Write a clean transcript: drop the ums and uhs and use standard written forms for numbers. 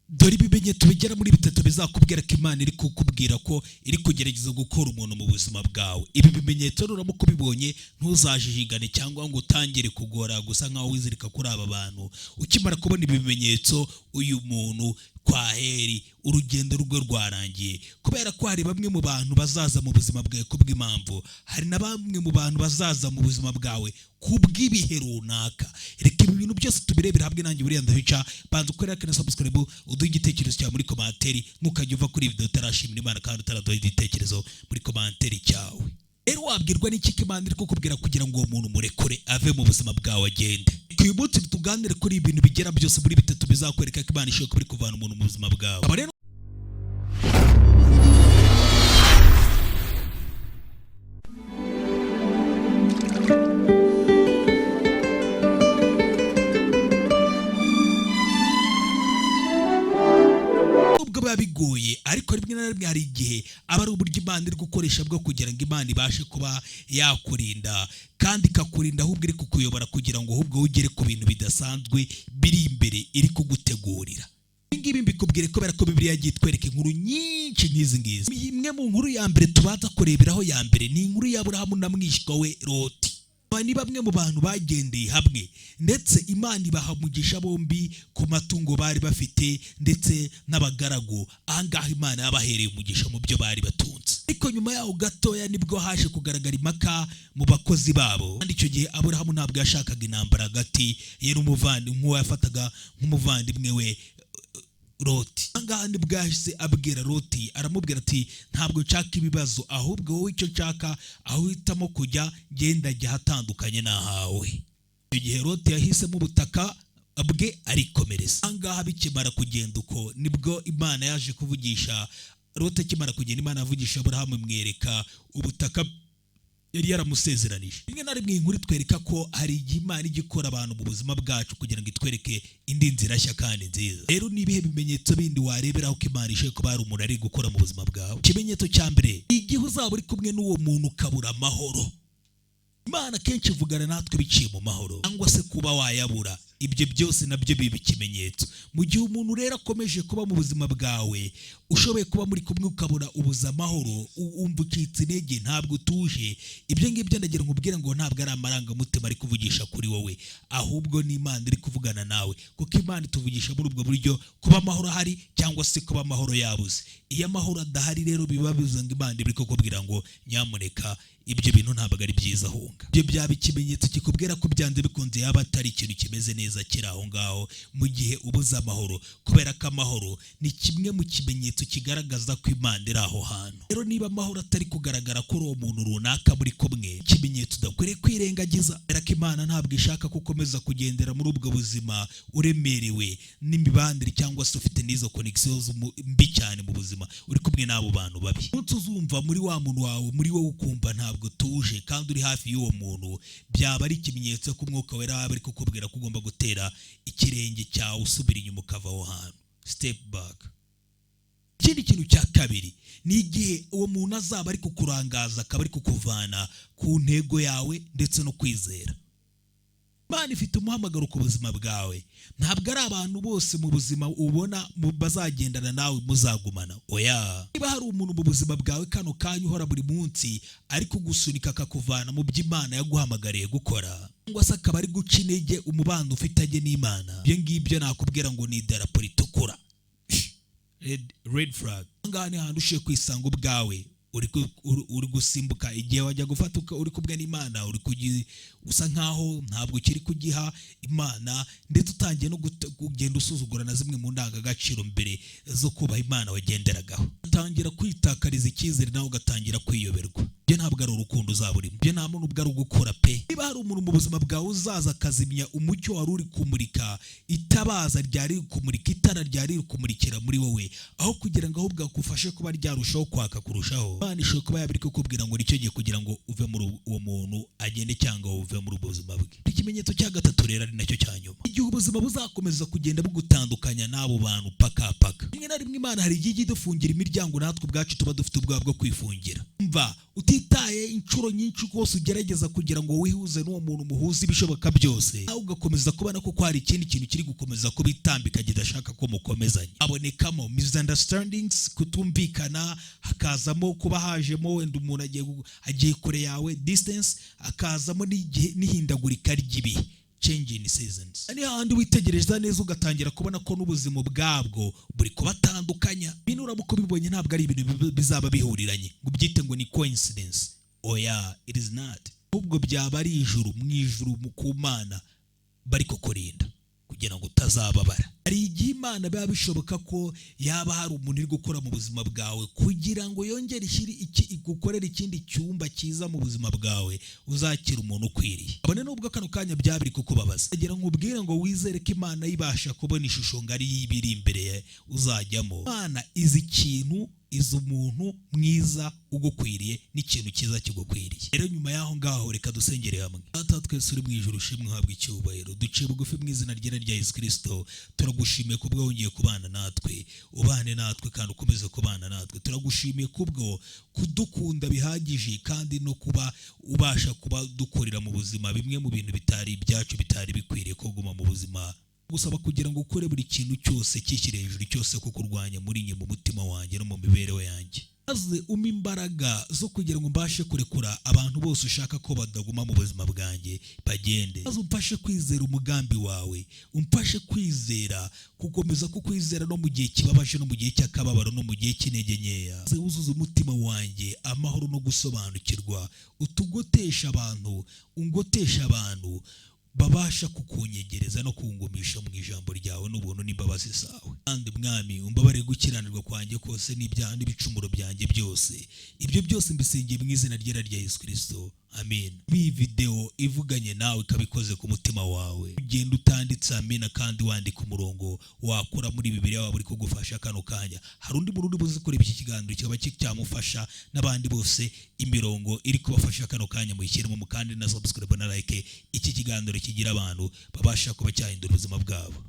dore ibimenyetso bigera muri bitatu bizakubwira ko Imana iri kukubwira ko iri kugerageza gukora umuntu mu buzima bwawe. Ibi bimenyetso nuramuka ubibonye ntuzajijigane cyangwa ngo utangire kugora gusa nkaho wizirika kuri aba bantu. Ukimara kubona ibi bimenyetso, uyu muntu kwaheri urugendo rwe rwarangiye, kubera ko hari bamwe mu bantu bazaza mu buzima bwawe kubw'impamvu, hari na bamwe mu bantu bazaza mu buzima bwawe kubw'ibihe runaka. Reka ibi bintu byose tubirebere hamwe nanjye buriya ndahica. Banza ukorera kana subscribe, uduhe igitekerezo cyawe muri komanteri, ntukajya uva kuri video utarashimira Imana kandi utaraduha igitekerezo muri komanteri cyawe. Rero wabwirwa n'iki ko Imana iri kukubwira kugira ngo uwo muntu murekure ave mu buzima bwawe agende? Uyu munsi tuganire kuri ibintu bigera byose muri bitatu bizakwereka ko Imana ishobora kuba iri kuvana umuntu mu buzima bwawe. Bigoye, ariko rimwe na rimwe hari igihe aba ari uburyo Imana iri gukoresha bwo kugira ngo Imana ibashe kuba yakurinda, kandi ikakurinda ahubwo iri kukuyobora kugira ngo ahubwo ugere ku bintu bidasanzwe biri imbere iri kugutegurira. Ibi mbikubwire kubera ko Bibiliya yagiye itwereka inkuru nyinshi nk'izi ngizi. Imwe mu nkuru ya mbere tubanza kureberaho ya mbere ni inkuru ya Aburahamu na mwishywa we Loti. Ni bamwe mu bantu bagendeye hamwe, ndetse Imana ibaha umugisha bombi ku matungo bari bafite ndetse n'abagaragu. Ahangaha Imana yabahereye umugisha mu byo bari batunze, ariko nyuma yaho gatoya nibwo haje kugaragara impaka mu bakozi babo. Kandi icyo gihe Aburahamu ntabwo yashakaga intambara hagati ye n'umuvandimwe, nk'uwo yafataga nk'umuvandimwe we Loti. Ahangaha nibwo yahise abwira Loti, aramubwira ati ntabwo nshaka ibibazo, ahubwo wowe icyo nshaka aho uhitamo kujya genda jya hatandukanye n'ahawe. Icyo gihe Loti yahisemo ubutaka bwe arikomereza. Ahangaha bikimara kugenda uko nibwo Imana yaje kuvugisha Loti. Akimara kugenda Imana yavugisha Aburahamu imwereka ubutaka yari yaramusezeranije. Rimwe na rimwe inkuru itwereka ko hari igihe Imana ijya ikora abantu mu buzima bwacu kugira ngo itwereke indi nzira nshya kandi nziza. Rero ni ibihe bimenyetso bindi wareberaho ko Imana ishoboye kuba hari umuntu ari gukora mu buzima bwawe? Ikimenyetso cya mbere, igihe uzaba uri kumwe n'uwo muntu ukabura amahoro. Imana kenshi ivugana natwe biciye mu mahoro, cyangwa se kuba wayabura. Ibyo byose nabyo biba ikimenyetso. Mu gihe umuntu rero akomeje kuba mu buzima bwawe, ushoboye kuba muri kumwe ukabura ubuza amahoro, umva ucitse intege, ntabwo utuje. Ibyo ngibyo ndagira nkubwire ngo ntabwo ari amarangamutima ari kuvugisha kuri wowe, ahubwo ni Imana iri kuvugana nawe, kuko Imana ituvugisha muri ubwo buryo, kuba amahoro ahari cyangwa se kuba amahoro yabuze. Iyo amahoro adahari rero biba bivuze ngo Imana iri kukubwira ngo nyamuneka ibyo bintu ntabwo ari byiza, ahunga. Ibyo byaba ikimenyetso kikubwira ko byanze bikunze yaba atari ikintu kimeze neza kiri aho ngaho mu gihe ubuze amahoro, kubera ko amahoro ni kimwe mu kimenyetso kigaragaza ko Imana iri aho hantu. Rero niba amahoro atari kugaragara kuri uwo muntu runaka muri kumwe, ikimenyetso udakwiriye kwirengagiza, kubera ko Imana ntabwo ishaka ko ukomeza kugendera muri ubwo buzima uremerewe n'imibanire cyangwa se ufite n'izo connections mbi cyane mu buzima, uri kumwe n'abo bantu babi. Umunsi uzumva muri wa muntu wawe, muri wowe ukumva ntabwo tuje kandi uri hafi y'uwo muntu, byaba ari ikimenyetso ko Umwuka Wera ari kukubwira ko ugomba gutera ikirenge cyawe usubira inyuma ukava aho hantu, step back. Ikindi kintu cya kabiri ni igihe uwo muntu azaba ari kukurangaza, akaba ari kukuvana ku ntego yawe ndetse no kwizera. Imana ifite umuhamagaro ku buzima bwawe. Ntabwo ari abantu bose mu buzima ubona bazagendana nawe muzagumana, oya. Niba hari umuntu mu buzima bwawe kano kanya uhora buri munsi ari kugusunika akakuvana mu byo Imana yaguhamagariye gukora, cyangwa se akaba ari guca intege umubano ufitanye n'Imana, ibyo ngibyo nakubwira ngo ni idarapo ritukura, red flag. Ahangaha ni ahantu ushiye kwisanga ubwawe uri gusimbuka igihe wajya gufata uri kubwe n'Imana, usa nkaho ntabwo ukiri kugiha Imana, ndetse utangiye no kugenda usuzugura na zimwe mu ndangagaciro mbere zo kubaha Imana wagenderagaho. Utangira kwitakariza icyizere nawe ugatangira kwiyoberwa. Ibyo ntabwo ari urukundo uzaba urimo, ibyo nta muntu ubwo ari ugukora pe. Niba hari umuntu mu buzima bwawe uzaza akazimya umucyo wari uri kumurika, itabaza ryari kumurika, itara ryari kumurikira muri wowe, aho kugira ngo ahubwo agufashe kuba ryarushaho kwaka kurushaho, Imana ishobora kuba yabiri kukubwira ngo nicyo gihe kugira ngo uve muri uwo muntu agende cyangwa uve muri ubwo buzima bwe. Ikimenyetso cya gatatu rero ari nacyo cya nyuma, igihe ubuzima buzakomeza kugenda bugutandukanya n'abo bantu paka. Rimwe na rimwe Imana hari igihe idufungira imiryango natwe ubwacu tuba dufite ubwoba bwo kwifungira. Mva utitaye inshuro nyinshi rwose ugerageza kugira ngo wihuze n'uwo muntu muhuze ibishoboka byose, nawe ugakomeza kubona ko hari ikindi kintu kiri gukomeza kubitambika kidashaka ko mukomezanya. Abonekamo misunderstandings, kutumvikana, hakazamo kuba hajemo wenda umuntu agiye kure yawe, distance, hakazamo n'ihindagurika ry'ibihe, change in seasons. Ani handi witegereza neza ugatangira kubona ko n'ubuzima bwabwo buri kubatandukanya. Bino uramuko bibonye ntabwo ari ibintu bizaba bihuriranye ngo byite ngo ni coincidence. Oya, it is not. Ubwo byaba ari ijuru mu ijuru mu kumana bari kukurinda kugira ngo utazababara. Hari igihe Imana biba bishoboka ko yaba hari umuntu uri gukora mu buzima bwawe kugira ngo yongere gukorera ikindi cyumba cyiza mu buzima bwawe, uzakira umuntu ukwiriye. Abone nubwo kano kanya byabiri kukubabaza, agira ngo ubwire ngo wizere ko Imana yibasha kubona ishusho ngari y'ibiri imbere uzajyamo. Imana izi ikintu, izi umuntu mwiza ugukwiriye n'ikintu cyiza kigukwiriye. Rero nyuma y'aho ngaho reka dusengere hamwe. Data twese uri mu ijuru, ushimwe uhabwe icyubahiro. Duciye bugufi mu izina rya Yesu Kristo, turagushimiye kubwo wongeye kubana natwe, ubane natwe kandi ukomeze kubana natwe. Turagushimiye kubwo kudukunda bihagije kandi no kuba ubasha kuba dukorera mu buzima bimwe mu bintu bitari ibyacu, bitari bikwiriye kuguma mu buzima. Gusaba kugira ngo ukore buri kintu cyose kishyire hejuru, cyose kukurwanya muri njye, mu mutima wanjye no mu mibereho yanjye. Maze umpa imbaraga zo kugira ngo mbashe kurekura abantu bose ushaka ko badaguma mu buzima bwanjye bagende. Maze umfashe kwizera umugambi wawe, umfashe kwizera, gukomeza kukwizera no mu gihe kibabaje, no mu gihe cy'akababaro, no mu gihe cy'intege nkeya. Maze wuzuze umutima wanjye amahoro no gusobanukirwa, utugotesha abantu, ungotesha abantu babasha kukunyegereza no kungumisha mu ijambo ryawe n'ubuntu n'imbabazi zawe. Kandi Mwami, umbabare gukiranirwa kwanjye kose n'ibyaha n'ibicumuro byanjye byose. Ibyo byose mbisengeye mu izina rya Yesu Kristo. Amen. Iyi video ivuganye nawe ikabikoze ku mutima wawe, ugenda utanditse amena kandi wandika umurongo wakora muri Bibiliya wawe uri kugufasha kano kanya. Hari undi muntu buzi kureba iki kiganiro kikaba cyamufasha n'abandi bose, imirongo iri kubafasha kano kanya muyishyiremo mu kandi na subscribe na like. Iki kiganiro kigira abantu babasha kuba cyahindura ubuzima bwabo.